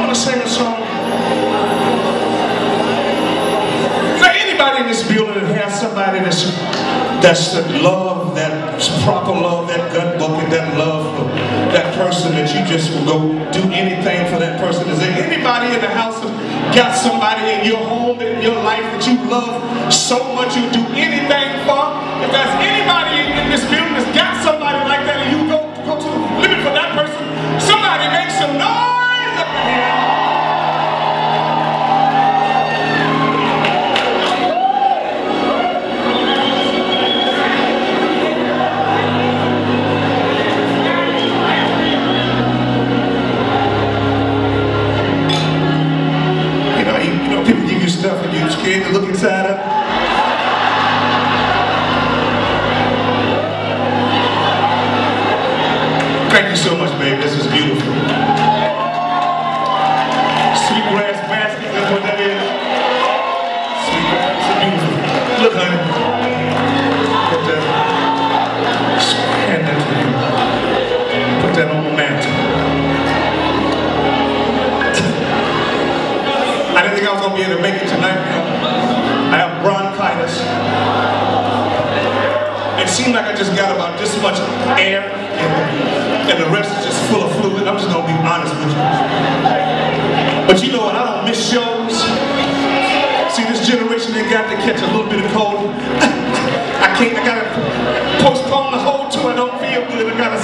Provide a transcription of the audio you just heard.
want to sing a song. Is there anybody in this building that has somebody that's love, that proper love, that gut bucket, that love for that person, that you just will go do anything for that person? Is there anybody in the house that got somebody in your home, in your life that you love so much you'll do anything for? If there's anybody in this building that's got somebody like that and you go to living for that person, somebody make some noise up in here. People give you stuff and you're scared to look inside of it. Thank you so much, babe. This is beautiful. Sweetgrass basket, that's what that is. Sweetgrass, it's beautiful. Look, honey. Put that, hand that to you. Put that on the mantle. I didn't think I was going to be able to make it tonight. I have bronchitis. It seemed like I just got about this much air and the rest is just full of fluid. I'm just going to be honest with you. But you know what? I don't miss shows. See, this generation ain't got to catch a little bit of cold. I got to postpone the whole tour. I don't feel good. I got to